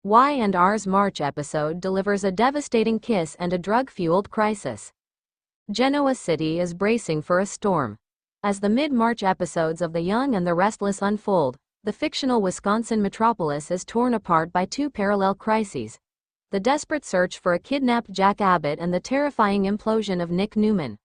Y&R's March episode delivers a devastating kiss and a drug-fueled crisis. Genoa City is bracing for a storm. As the mid-March episodes of The Young and the Restless unfold, the fictional Wisconsin metropolis is torn apart by two parallel crises: the desperate search for a kidnapped Jack Abbott and the terrifying implosion of Nick Newman.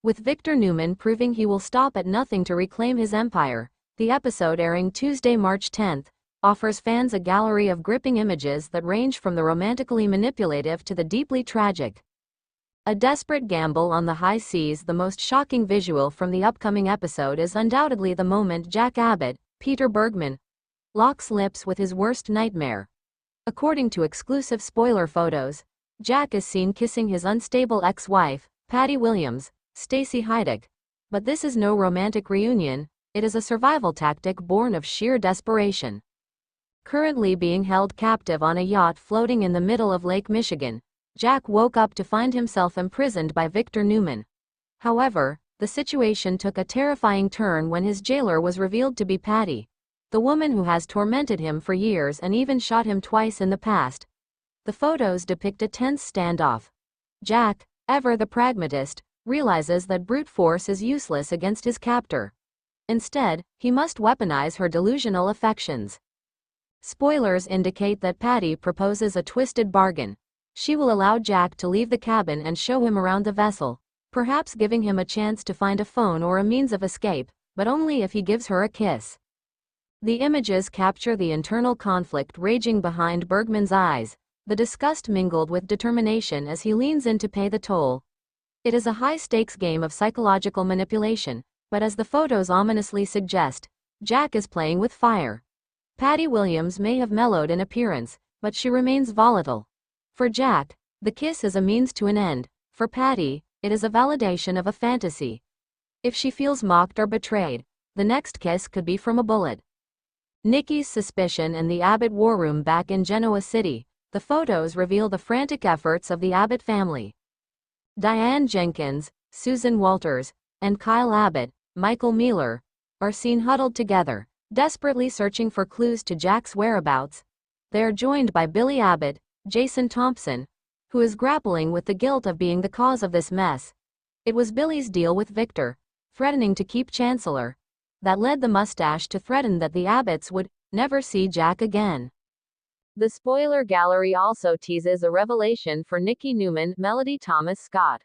With Victor Newman proving he will stop at nothing to reclaim his empire, the episode, airing Tuesday, March 10th, offers fans a gallery of gripping images that range from the romantically manipulative to the deeply tragic. A desperate gamble on the high seas. The most shocking visual from the upcoming episode is undoubtedly the moment Jack Abbott, Peter Bergman, locks lips with his worst nightmare. According to exclusive spoiler photos, Jack is seen kissing his unstable ex-wife, Patty Williams, Stacey Heidig. But this is no romantic reunion, it is a survival tactic born of sheer desperation. Currently being held captive on a yacht floating in the middle of Lake Michigan, Jack woke up to find himself imprisoned by Victor Newman. However, the situation took a terrifying turn when his jailer was revealed to be Patty, the woman who has tormented him for years and even shot him twice in the past. The photos depict a tense standoff. Jack, ever the pragmatist, realizes that brute force is useless against his captor. Instead, he must weaponize her delusional affections. Spoilers indicate that Patty proposes a twisted bargain. She will allow Jack to leave the cabin and show him around the vessel, perhaps giving him a chance to find a phone or a means of escape, but only if he gives her a kiss. The images capture the internal conflict raging behind Bergman's eyes, the disgust mingled with determination as he leans in to pay the toll. It is a high-stakes game of psychological manipulation, but as the photos ominously suggest, Jack is playing with fire. Patty Williams may have mellowed in appearance, but she remains volatile. For Jack, the kiss is a means to an end. For Patty, it is a validation of a fantasy. If she feels mocked or betrayed, the next kiss could be from a bullet. Nicky's suspicion and the Abbott war room. Back in Genoa City, the photos reveal the frantic efforts of the Abbott family. Diane Jenkins, Susan Walters, and Kyle Abbott, Michael Mealer, are seen huddled together, desperately searching for clues to Jack's whereabouts. They are joined by Billy Abbott, Jason Thompson, who is grappling with the guilt of being the cause of this mess. It was Billy's deal with Victor, threatening to keep Chancellor, that led the mustache to threaten that the Abbotts would never see Jack again. The spoiler gallery also teases a revelation for Nicky Newman. Melody Thomas Scott.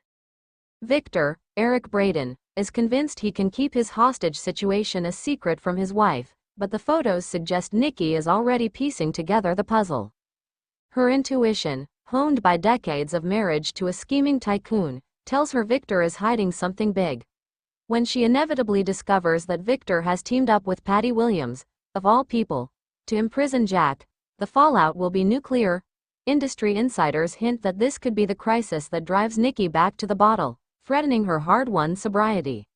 Victor, Eric Braeden, is convinced he can keep his hostage situation a secret from his wife, but the photos suggest Nicky is already piecing together the puzzle. Her intuition, honed by decades of marriage to a scheming tycoon, tells her Victor is hiding something big. When she inevitably discovers that Victor has teamed up with Patty Williams, of all people, to imprison Jack, the fallout will be nuclear. Industry insiders hint that this could be the crisis that drives Nicky back to the bottle, threatening her hard-won sobriety.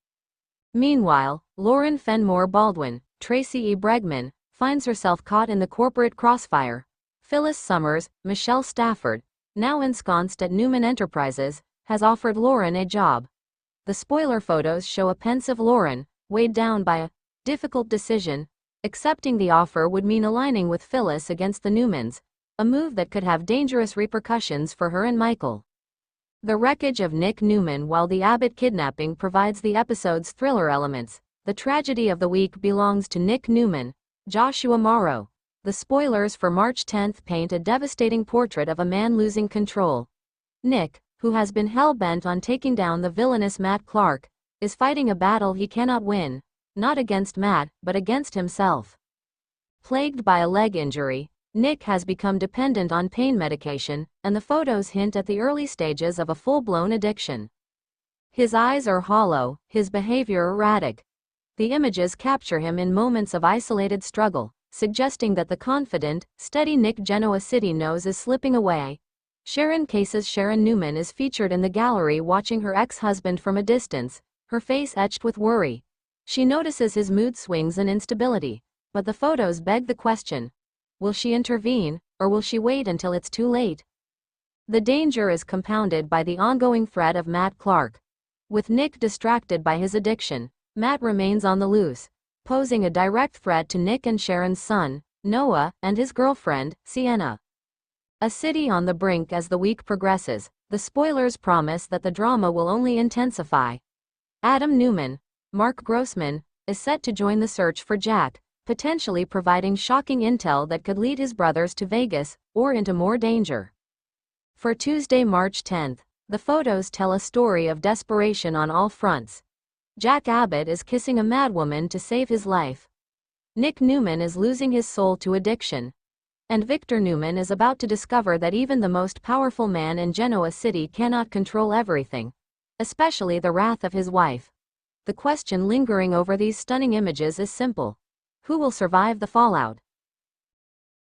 Meanwhile, Lauren Fenmore Baldwin, Tracy E. Bregman, finds herself caught in the corporate crossfire. Phyllis Summers, Michelle Stafford, now ensconced at Newman Enterprises, has offered Lauren a job. The spoiler photos show a pensive Lauren, weighed down by a difficult decision. Accepting the offer would mean aligning with Phyllis against the Newmans, a move that could have dangerous repercussions for her and Michael. The wreckage of Nick Newman. While the Abbott kidnapping provides the episode's thriller elements, the tragedy of the week belongs to Nick Newman, Joshua Morrow. The spoilers for March 10th paint a devastating portrait of a man losing control. Nick, who has been hell-bent on taking down the villainous Matt Clark, is fighting a battle he cannot win, not against Matt, but against himself. Plagued by a leg injury, Nick has become dependent on pain medication, and the photos hint at the early stages of a full-blown addiction. His eyes are hollow, his behavior erratic. The images capture him in moments of isolated struggle, suggesting that the confident, steady Nick Genoa City knows is slipping away. Sharon Case's Sharon Newman is featured in the gallery watching her ex-husband from a distance, her face etched with worry. She notices his mood swings and instability, but the photos beg the question: will she intervene, or will she wait until it's too late? The danger is compounded by the ongoing threat of Matt Clark. With Nick distracted by his addiction, Matt remains on the loose, posing a direct threat to Nick and Sharon's son, Noah, and his girlfriend, Sienna. A city on the brink. As the week progresses, the spoilers promise that the drama will only intensify. Adam Newman, Mark Grossman, is set to join the search for Jack, potentially providing shocking intel that could lead his brothers to Vegas, or into more danger. For Tuesday, March 10th, the photos tell a story of desperation on all fronts. Jack Abbott is kissing a madwoman to save his life. Nick Newman is losing his soul to addiction. And Victor Newman is about to discover that even the most powerful man in Genoa City cannot control everything, especially the wrath of his wife. The question lingering over these stunning images is simple: who will survive the fallout?